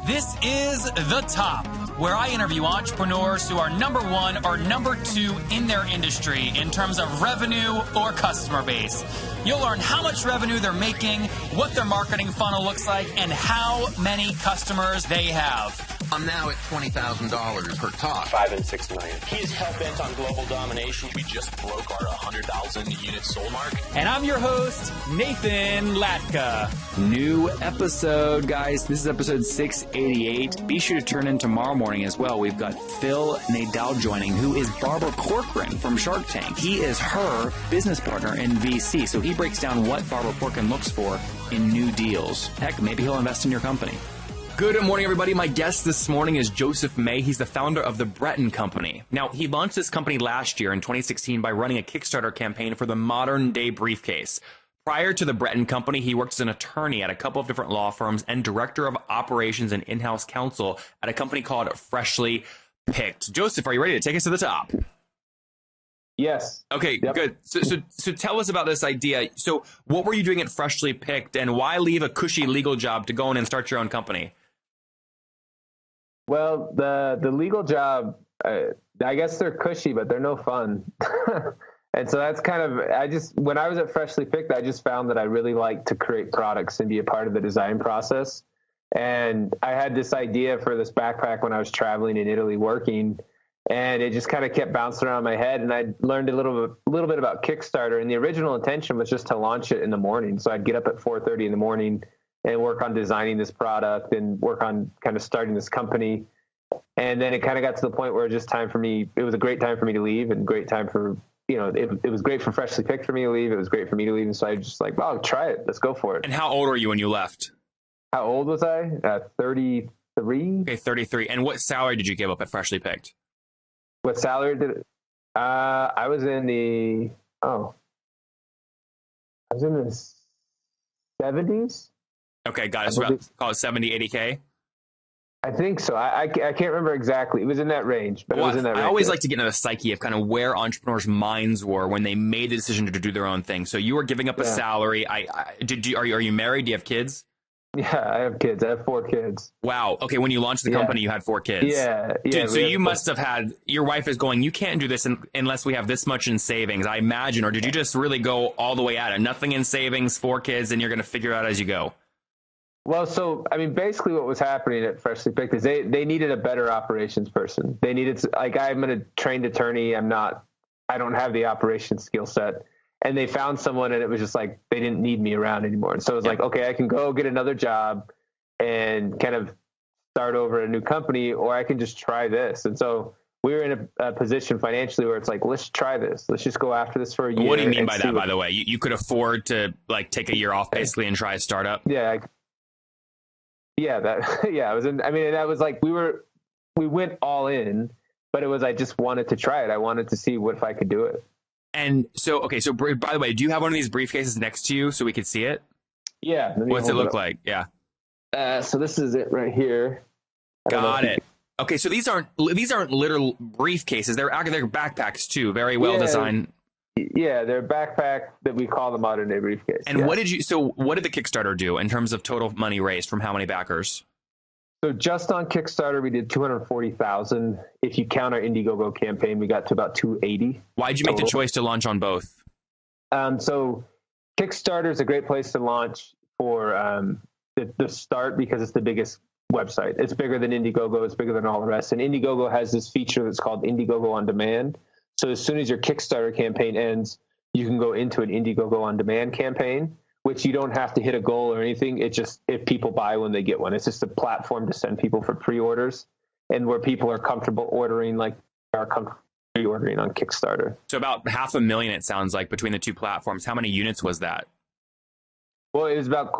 This is The Top, where I interview entrepreneurs who are number one or number two in their industry in terms of revenue or customer base. You'll learn how much revenue they're making, what their marketing funnel looks like, and how many customers they have. I'm now at $20,000 per talk. 5 and 6 million. He's hell-bent on global domination. We just broke our 100,000 unit sold mark. And I'm your host, Nathan Latka. New episode, guys. This is episode 688. Be sure to tune in tomorrow morning as well. We've got Phil Nadal joining, who is Barbara Corcoran from Shark Tank. He is her business partner in VC, so he breaks down what Barbara Corcoran looks for in new deals. Heck, maybe he'll invest in your company. Good morning, everybody. My guest this morning is Joseph May. He's the founder of the Breton company. Now, he launched this company last year in 2016 by running a Kickstarter campaign for the modern day briefcase. Prior to the Breton company, he worked as an attorney at a couple of different law firms and director of operations and in-house counsel at a company called Freshly Picked. Joseph, are you ready to take us to the top? Yes. Okay, Yep. good. So tell us about this idea. So what were you doing at Freshly Picked, and why leave a cushy legal job to go in and start your own company? Well, the legal job, I guess they're cushy, but they're no fun. And so that's kind of, when I was at Freshly Picked, I just found that I really like to create products and be a part of the design process. And I had this idea for this backpack when I was traveling in Italy working, and it just kind of kept bouncing around my head. And I learned a little bit about Kickstarter, and the original intention was just to launch it in the morning. So I'd get up at 4:30 in the morning and work on designing this product and work on kind of starting this company. And then it kind of got to the point where it was just time for me. It was a great time for me to leave, and great time for, it was great for Freshly Picked for me to leave. It was great for me to leave. And so I was just like, well, try it. Let's go for it. And how old were you when you left? How old was I? 33. Okay, 33. And what salary did you give up at Freshly Picked? What salary did I was in the 70s. Okay, got it. So about, call it 70, 80K? I think so. I can't remember exactly. It was in that range, but it was in that range. I always like to get into the psyche of kind of where entrepreneurs' minds were when they made the decision to do their own thing. So you were giving up a salary. Are you married? Do you have kids? Yeah, I have kids. I have 4 kids. Wow. Okay, when you launched the company, you had 4 kids. Yeah. Dude, so you must have had, your wife is going, you can't do this unless we have this much in savings, I imagine. Or did you just really go all the way at it? Nothing in savings, 4 kids, and you're going to figure it out as you go? Well, so, basically what was happening at Freshly Picked is they needed a better operations person. They needed, I'm a trained attorney. I don't have the operations skill set. And they found someone, and it was just like, they didn't need me around anymore. And so it was like, okay, I can go get another job and kind of start over a new company, or I can just try this. And so we were in a position financially where it's like, let's try this. Let's just go after this for a year. What do you mean by that, by the way? You could afford to take a year off basically and try a startup? Yeah. I was in, that was like, we went all in, but it was, I just wanted to try it. I wanted to see if I could do it. And so, okay, so by the way, do you have one of these briefcases next to you so we could see it? Yeah. What's it look like? Yeah. So this is it right here. Got it. Okay, so these aren't literal briefcases. They're backpacks too. Very well designed. Yeah, they're a backpack that we call the modern day briefcase. And what did the Kickstarter do in terms of total money raised from how many backers? So just on Kickstarter, we did 240,000. If you count our Indiegogo campaign, we got to about 280. Why did you make the choice to launch on both? So Kickstarter is a great place to launch for the start, because it's the biggest website. It's bigger than Indiegogo. It's bigger than all the rest. And Indiegogo has this feature that's called Indiegogo On Demand. So as soon as your Kickstarter campaign ends, you can go into an Indiegogo On Demand campaign, which you don't have to hit a goal or anything. It's just, if people buy when they get one, it's just a platform to send people for pre-orders, and where people are comfortable ordering, are comfortable pre-ordering on Kickstarter. So about 500,000, it sounds like, between the two platforms. How many units was that? Well, it was about,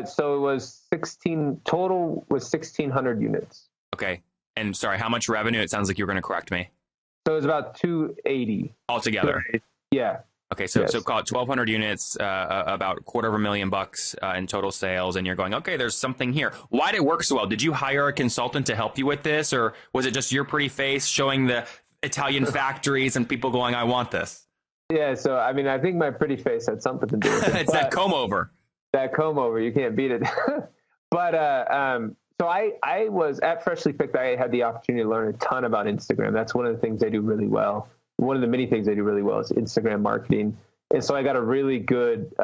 so it was 1,600 units. Okay. And sorry, how much revenue? It sounds like you were going to correct me. So it was about 280 altogether. Yeah. Okay, so call it 1,200 units, about $250,000 in total sales, and you're going, okay, there's something here. Why did it work so well? Did you hire a consultant to help you with this, or was it just your pretty face showing the Italian factories and people going, I want this? Yeah, so I think my pretty face had something to do with it. It's that comb over. That comb over, you can't beat it. But So I was at Freshly Picked. I had the opportunity to learn a ton about Instagram. That's one of the things I do really well. One of the many things I do really well is Instagram marketing. And so I got a really good,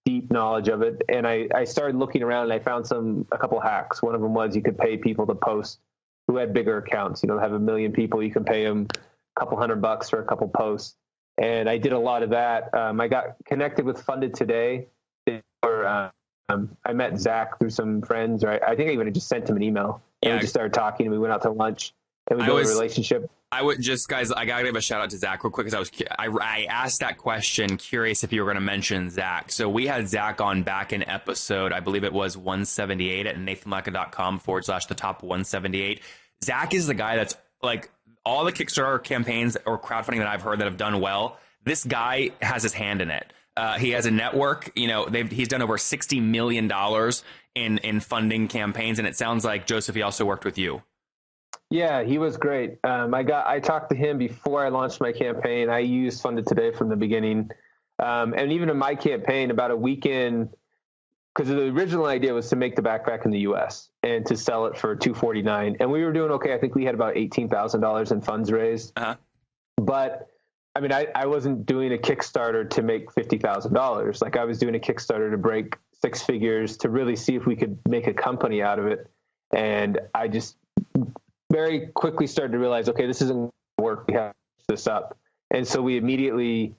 deep knowledge of it. And I started looking around and I found a couple hacks. One of them was you could pay people to post who had bigger accounts, have 1 million people. You can pay them a couple $100 for a couple posts. And I did a lot of that. I got connected with Funded Today. I met Zach through some friends, or I think I even just sent him an email. And we just started talking, and we went out to lunch, and we built a relationship. I would just, guys, I gotta give a shout out to Zach real quick, because I asked that question, curious if you were going to mention Zach. So we had Zach on back in episode, I believe it was 178 at nathanlatka.com/the top 178. Zach is the guy that's like all the Kickstarter campaigns or crowdfunding that I've heard that have done well. This guy has his hand in it. He has a network. He's done over $60 million in funding campaigns, and it sounds like, Joseph, he also worked with you. Yeah, he was great. I talked to him before I launched my campaign. I used Funded Today from the beginning, and even in my campaign, about a weekend, because the original idea was to make the backpack in the U.S. and to sell it for $249, and we were doing okay. I think we had about $18,000 in funds raised, but I mean, I wasn't doing a Kickstarter to make $50,000. Like, I was doing a Kickstarter to break 6 figures to really see if we could make a company out of it. And I just very quickly started to realize, okay, this isn't going to work. We have to fix this up. And so we immediately,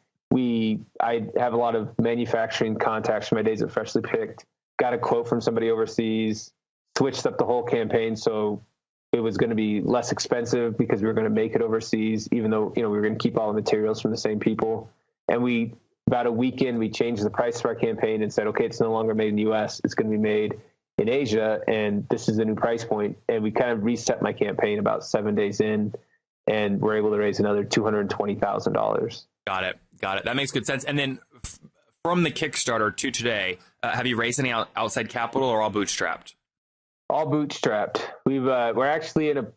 I have a lot of manufacturing contacts from my days at Freshly Picked, got a quote from somebody overseas, switched up the whole campaign. So it was going to be less expensive because we were going to make it overseas, even though, we were going to keep all the materials from the same people. And about a weekend, we changed the price of our campaign and said, okay, it's no longer made in the US. It's going to be made in Asia. And this is the new price point. And we kind of reset my campaign about 7 days in, and we're able to raise another $220,000. Got it. That makes good sense. And then from the Kickstarter to today, have you raised any outside capital or all bootstrapped? All bootstrapped. We're actually at a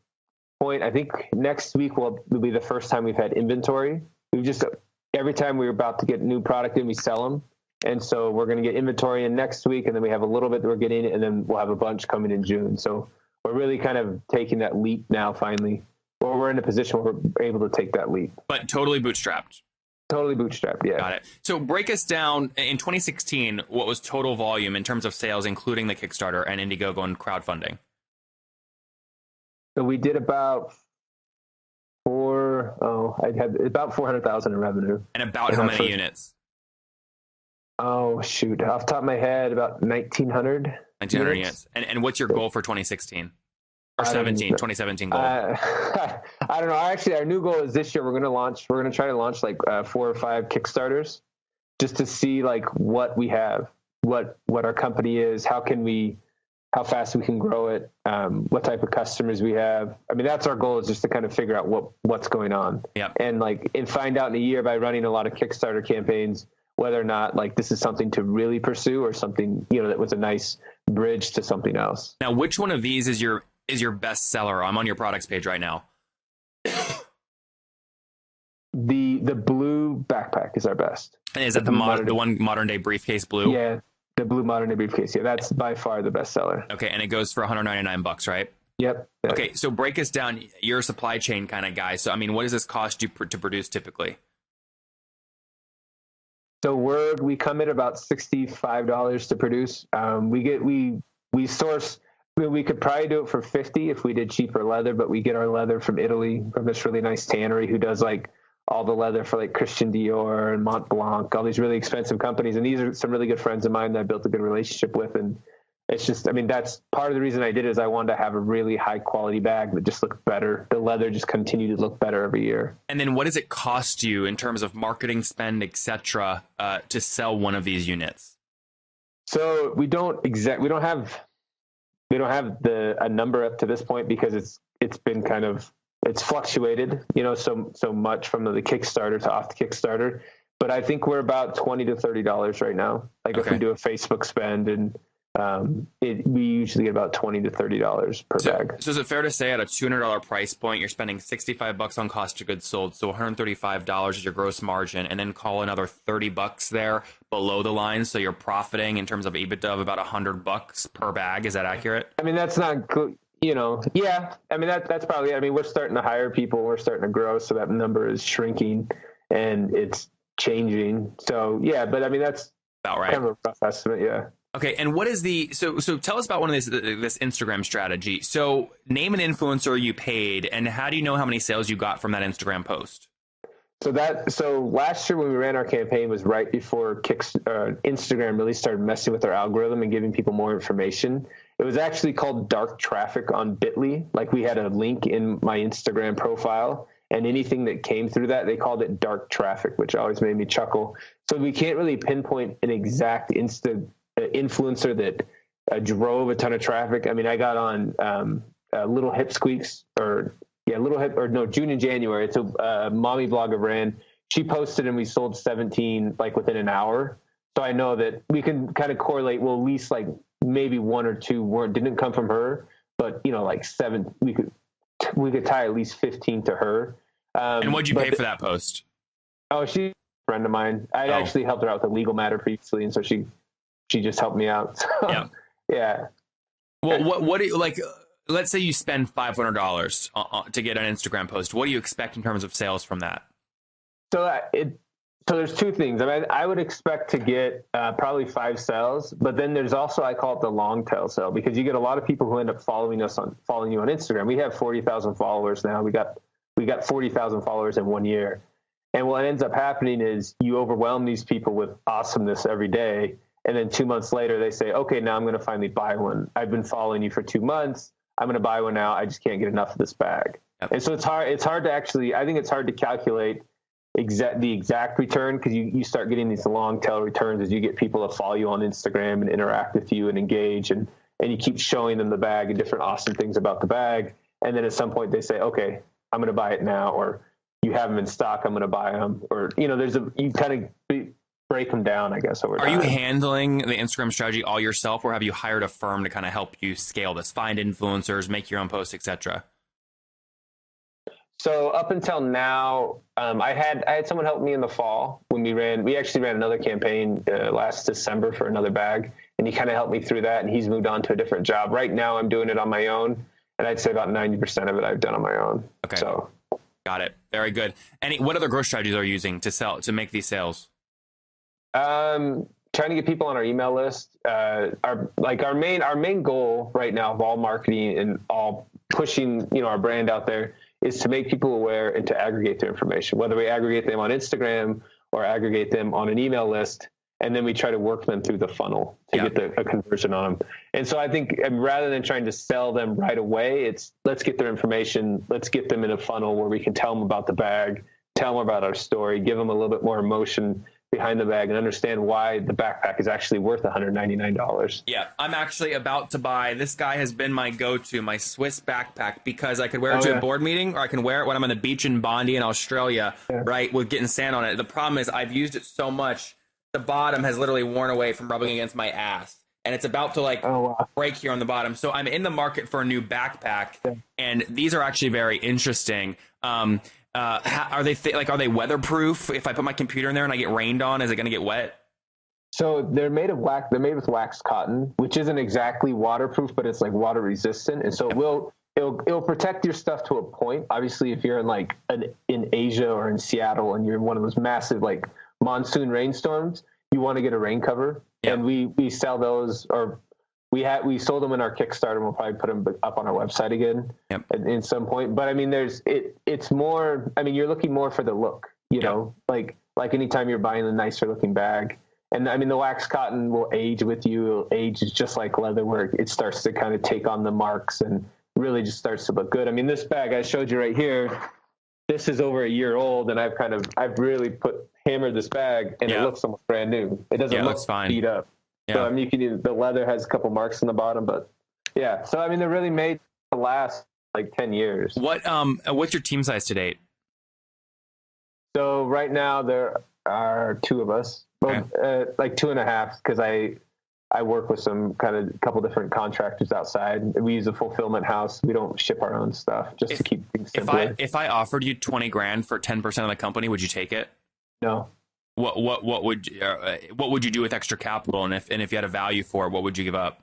point, I think next week will be the first time we've had inventory. Every time we're about to get new product in, we sell them. And so we're going to get inventory in next week, and then we have a little bit that we're getting, and then we'll have a bunch coming in June. So we're really kind of taking that leap now, finally. Or we're in a position where we're able to take that leap. But totally bootstrapped. Totally bootstrapped, yeah. Got it. So break us down, in 2016, what was total volume in terms of sales, including the Kickstarter and Indiegogo and crowdfunding? So we did about I had about 400,000 in revenue. And about how many units? Oh, shoot. Off the top of my head, about 1,900. 1,900 units. And what's your goal for 2016? Or 2017 goal? I don't know. Actually, our new goal is this year we're going to try to launch like 4 or 5 Kickstarters just to see like what we have, what our company is, how fast we can grow it, what type of customers we have. I mean, that's our goal, is just to kind of figure out what's going on. Yeah. And find out in a year by running a lot of Kickstarter campaigns whether or not like this is something to really pursue or something, that was a nice bridge to something else. Now, which one of these is your best seller? I'm on your products page right now. The blue backpack is our best. And is that the one modern day briefcase blue? Yeah, the blue modern day briefcase. Yeah, that's by far the best seller. Okay, and it goes for $199, right? Yep. Okay, so break us down. You're a supply chain kind of guy. So, I mean, what does this cost you to produce typically? So we come in about $65 to produce. We source. We could probably do it for $50 if we did cheaper leather, but we get our leather from Italy, from this really nice tannery who does like all the leather for like Christian Dior and Mont Blanc, all these really expensive companies. And these are some really good friends of mine that I built a good relationship with. And it's just, I mean, that's part of the reason I did it, is I wanted to have a really high quality bag that just looked better. The leather just continued to look better every year. And then what does it cost you in terms of marketing spend, et cetera, to sell one of these units? So we don't have a number up to this point, because it's been kind of, it's fluctuated, so much from the Kickstarter to off the Kickstarter. But I think we're about $20 to $30 right now. Like if we do a Facebook spend, and we usually get about $20 to $30 per bag. So is it fair to say at a $200 price point, you're spending $65 on cost of goods sold, so $135 is your gross margin, and then call another $30 there below the line, so you're profiting in terms of EBITDA of about $100 per bag? Is that accurate? I mean, that's not good. Yeah. I mean, that's probably. I mean, we're starting to hire people. We're starting to grow, so that number is shrinking, and it's changing. So yeah, but I mean, that's about right. Kind of a rough estimate. Yeah. Okay, and what is so tell us about one of this Instagram strategy. So name an influencer you paid, and how do you know how many sales you got from that Instagram post? So last year when we ran our campaign was right before Instagram really started messing with our algorithm and giving people more information. It was actually called dark traffic on Bitly. Like, we had a link in my Instagram profile, and anything that came through that, they called it dark traffic, which always made me chuckle. So we can't really pinpoint an exact influencer that drove a ton of traffic. I mean, I got on Little Hip Squeaks June and January. It's a mommy blogger brand. She posted and we sold 17 like within an hour. So I know that we can kind of correlate. Well, at least like maybe one or two didn't come from her, but like 7, we could tie at least 15 to her. And what'd you pay for that post? Oh, she's a friend of mine. I actually helped her out with a legal matter previously, and so she just helped me out. So, yeah. Yeah. Well, what do you like? Let's say you spend $500 to get an Instagram post. What do you expect in terms of sales from that? So there's two things. I mean, I would expect to get probably 5 sales, but then there's also, I call it the long tail sale, because you get a lot of people who end up following you on Instagram. We have 40,000 followers now. We got 40,000 followers in 1 year. And what ends up happening is you overwhelm these people with awesomeness every day. And then 2 months later, they say, okay, now I'm going to finally buy one. I've been following you for 2 months. I'm going to buy one now. I just can't get enough of this bag. Yep. And so it's hard to actually, I think it's hard to calculate the exact return, because you start getting these long tail returns as you get people to follow you on Instagram and interact with you and engage, and you keep showing them the bag and different awesome things about the bag. And then at some point they say, okay, I'm going to buy it now, or you have them in stock, I'm going to buy them, or, you kind of break them down, I guess, over time. Are you handling the Instagram strategy all yourself, or have you hired a firm to kind of help you scale this, find influencers, make your own posts, etc.? So up until now, I had someone help me in the fall when we actually ran another campaign last December for another bag, and he kind of helped me through that, and he's moved on to a different job. Right now I'm doing it on my own, and I'd say about 90% of it I've done on my own. Okay. So got it. Very good. What other growth strategies are you using to make these sales? Trying to get people on our email list. Our main goal right now of all marketing and all pushing, our brand out there is to make people aware and to aggregate their information, whether we aggregate them on Instagram or aggregate them on an email list. And then we try to work them through the funnel to get a conversion on them. And so I think rather than trying to sell them right away, it's let's get their information. Let's get them in a funnel where we can tell them about the bag, tell them about our story, give them a little bit more emotion behind the bag, and understand why the backpack is actually worth $199. Yeah, I'm actually about to buy. This guy has been my go-to, my Swiss backpack, because I could wear it to a board meeting, or I can wear it when I'm on the beach in Bondi in Australia, right, with getting sand on it. The problem is I've used it so much, the bottom has literally worn away from rubbing against my ass, and it's about to break here on the bottom. So I'm in the market for a new backpack, and these are actually very interesting. Are they weatherproof? If I put my computer in there and I get rained on, is it going to get wet? So they're made of wax. They're made with waxed cotton, which isn't exactly waterproof, but it's like water resistant, and so it'll protect your stuff to a point. Obviously, if you're in Asia or in Seattle and you're in one of those massive monsoon rainstorms, you want to get a rain cover, and we sell those, or we sold them in our Kickstarter, and we'll probably put them up on our website again at some point. But I mean, it's more, I mean, you're looking more for the look, like anytime you're buying a nicer looking bag. And I mean, the wax cotton will age with you. It'll age just like leather, where it starts to kind of take on the marks and really just starts to look good. I mean, this bag I showed you right here, this is over a year old, and I've really hammered this bag, and it looks almost brand new. It doesn't look beat up. Yeah. So I mean, the leather has a couple marks on the bottom, but yeah. So I mean, they're really made to last like 10 years. What's your team size to date? So right now there are 2 of us, like 2.5, because I work with some couple different contractors outside. We use a fulfillment house. We don't ship our own stuff just to keep things simpler. If I offered you 20 grand for 10% of the company, would you take it? No. What would you do with extra capital? And if you had a value for it, what would you give up?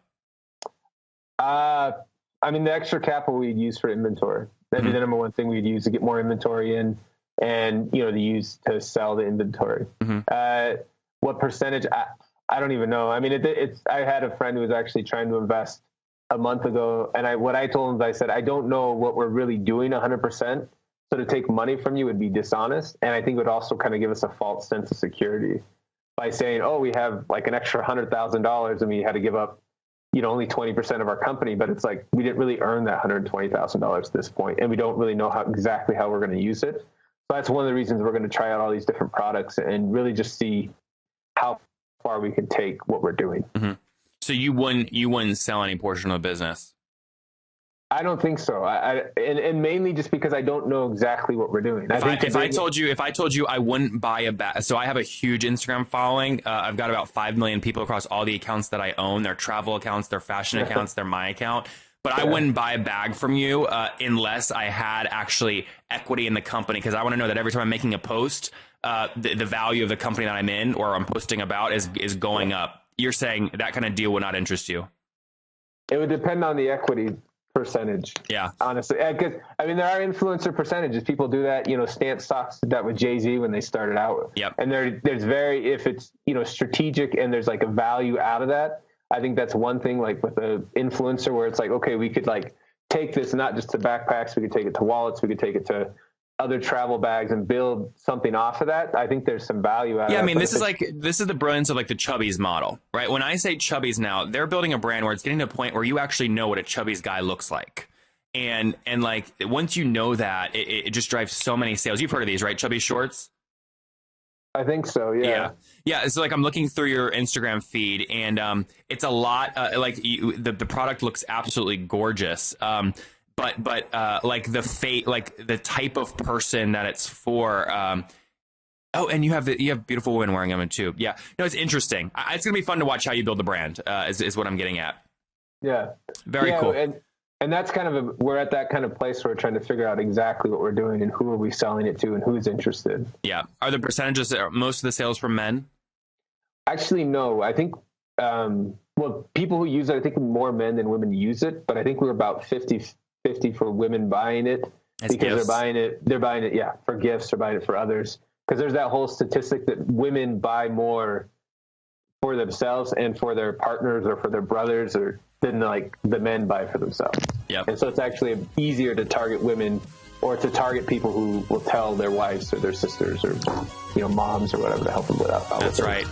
I mean, the extra capital we'd use for inventory. That'd be the number one thing we'd use to get more inventory in, and to use to sell the inventory. What percentage? I don't even know. I mean, I had a friend who was actually trying to invest a month ago, and what I told him is I said, I don't know what we're really doing 100%. So to take money from you would be dishonest, and I think it would also kind of give us a false sense of security by saying, oh, we have like an extra $100,000 and we had to give up only 20% of our company, but it's like we didn't really earn that $120,000 at this point, and we don't really know exactly how we're going to use it. So that's one of the reasons we're going to try out all these different products and really just see how far we can take what we're doing. So you wouldn't sell any portion of the business? I don't think so. And mainly just because I don't know exactly what we're doing. If I told you I wouldn't buy a bag, so I have a huge Instagram following. I've got about 5 million people across all the accounts that I own. Their travel accounts, their fashion accounts, their my account. But I wouldn't buy a bag from you unless I had actually equity in the company, because I want to know that every time I'm making a post, the value of the company that I'm in or I'm posting about is going up. You're saying that kind of deal would not interest you? It would depend on the equity percentage. Yeah. Honestly. Because, I mean, there are influencer percentages. People do that. Stance Stocks did that with Jay-Z when they started out. Yep. And there's if it's, strategic and there's like a value out of that, I think that's one thing, like with an influencer where it's like, okay, we could like take this not just to backpacks, we could take it to wallets, we could take it to other travel bags and build something off of that. I think there's some value out of that. Yeah, I mean, this is the brilliance of like the Chubbies model, right? When I say Chubbies now, they're building a brand where it's getting to a point where you actually know what a Chubbies guy looks like. And like, once you know that, it just drives so many sales. You've heard of these, right? Chubbies shorts? I think so. Yeah. Yeah. So like, I'm looking through your Instagram feed, and it's a lot. The product looks absolutely gorgeous. But like the type of person that it's for. And you have beautiful women wearing them too. Yeah. No, it's interesting. It's gonna be fun to watch how you build the brand. Is what I'm getting at. Yeah. Very cool. And that's kind of we're at that kind of place where we're trying to figure out exactly what we're doing and who are we selling it to and who's interested. Yeah. Are the percentages, most of the sales from men? Actually, no. I think, people who use it, I think more men than women use it, but I think we're about 50-50 for women buying it because they're buying it, yeah, for gifts or buying it for others. Because there's that whole statistic that women buy more for themselves and for their partners or for their brothers than like the men buy for themselves. Yep. And so it's actually easier to target women or to target people who will tell their wives or their sisters or moms or whatever to help them with that. That's right.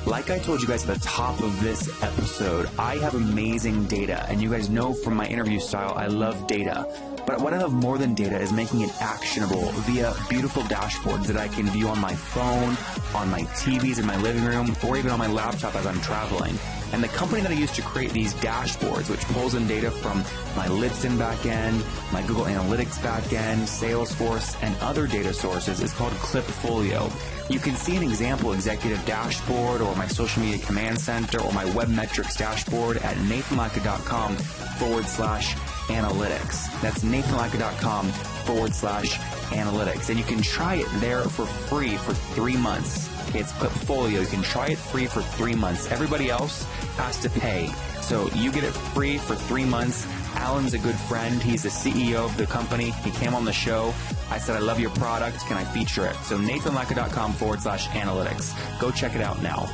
Like I told you guys at the top of this episode, I have amazing data, and you guys know from my interview style, I love data. But what I love more than data is making it actionable via beautiful dashboards that I can view on my phone, on my TVs in my living room, or even on my laptop as I'm traveling. And the company that I use to create these dashboards, which pulls in data from my Lidston backend, my Google Analytics backend, Salesforce, and other data sources, is called Clipfolio. You can see an example executive dashboard or my social media command center or my web metrics dashboard at nathanlatka.com/analytics. That's nathanlatka.com/analytics. And you can try it there for free for 3 months. Okay, it's Clipfolio. You can try it free for 3 months. Everybody else has to pay. So you get it free for 3 months. Alan's a good friend. He's the CEO of the company. He came on the show. I said, I love your product. Can I feature it? So nathanlatka.com/analytics. Go check it out now.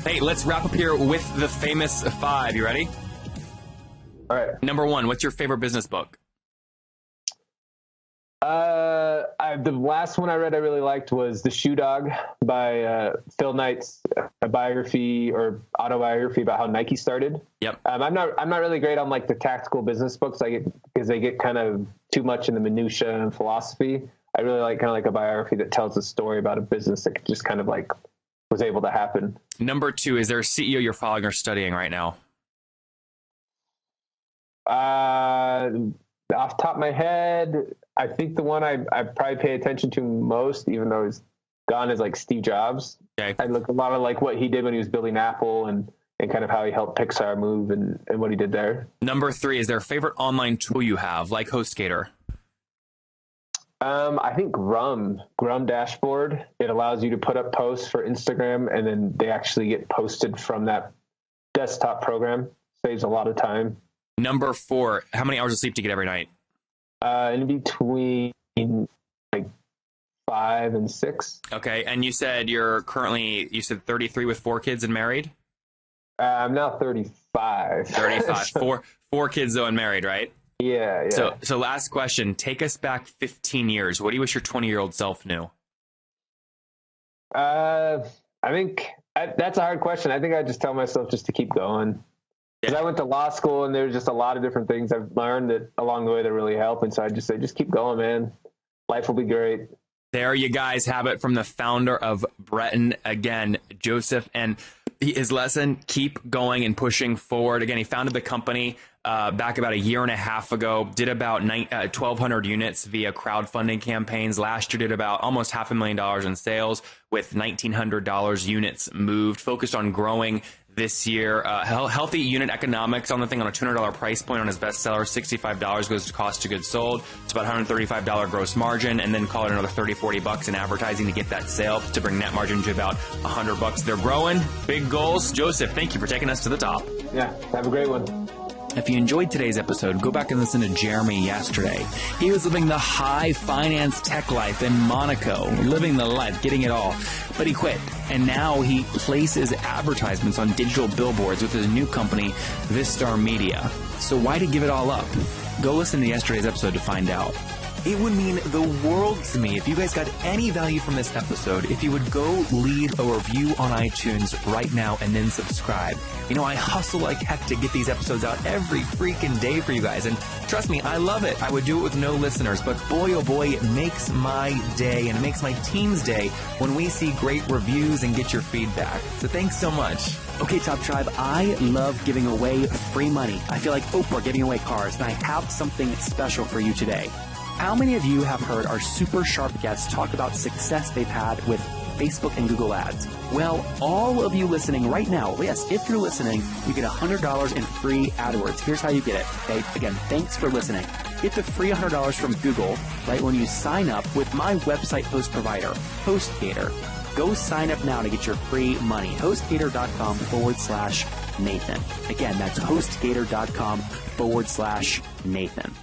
Hey, let's wrap up here with the famous 5. You ready? All right. Number 1, what's your favorite business book? The last one I read I really liked was The Shoe Dog by Phil Knight's biography or autobiography about how Nike started. Yep. I'm not really great on like the tactical business books because they get kind of too much in the minutia and philosophy. I really like kind of like a biography that tells a story about a business that just kind of like was able to happen. Number 2, is there a CEO you're following or studying right now? Off the top of my head, I think the one I probably pay attention to most, even though he's gone, is like Steve Jobs. Okay. I look a lot of like what he did when he was building Apple and and kind of how he helped Pixar move and what he did there. Number 3, is there a favorite online tool you have, like HostGator? I think Grum Dashboard. It allows you to put up posts for Instagram, and then they actually get posted from that desktop program. Saves a lot of time. Number 4, how many hours of sleep do you get every night? In between like 5 and 6. Okay, and you said you said 33 with 4 kids and married? I'm now 35. 35. Four kids though and married, right? Yeah. So last question. Take us back 15 years. What do you wish your 20-year-old self knew? I think that's a hard question. I think I just tell myself just to keep going. Because I went to law school, and there's just a lot of different things I've learned that along the way that really help. And so I just say, just keep going, man. Life will be great. There you guys have it from the founder of Breton, again, Joseph, and his lesson, keep going and pushing forward. Again, he founded the company back about a year and a half ago, did about 1,200 units via crowdfunding campaigns. Last year did about almost $500,000 in sales with $1,900 units moved, focused on growing this year. Healthy unit economics on the thing, on a $200 price point on his bestseller. $65 goes to cost of goods sold. It's about $135 gross margin, and then call it another $30-40 in advertising to get that sale to bring net margin to about $100. They're growing. Big goals. Joseph, thank you for taking us to the top. Yeah, have a great one. If you enjoyed today's episode, go back and listen to Jeremy yesterday. He was living the high finance tech life in Monaco, living the life, getting it all. But he quit, and now he places advertisements on digital billboards with his new company, Vistar Media. So why did he give it all up? Go listen to yesterday's episode to find out. It would mean the world to me if you guys got any value from this episode, if you would go leave a review on iTunes right now and then subscribe. You know, I hustle like heck to get these episodes out every freaking day for you guys, and trust me, I love it. I would do it with no listeners, but boy, oh boy, it makes my day, and it makes my team's day when we see great reviews and get your feedback. So thanks so much. Okay, Top Tribe, I love giving away free money. I feel like Oprah giving away cars, and I have something special for you today. How many of you have heard our super sharp guests talk about success they've had with Facebook and Google ads? Well, all of you listening right now, yes, if you're listening, you get $100 in free AdWords. Here's how you get it. Okay, again, thanks for listening. Get the free $100 from Google, right, when you sign up with my website host provider, HostGator. Go sign up now to get your free money. HostGator.com/Nathan. Again, that's HostGator.com/Nathan.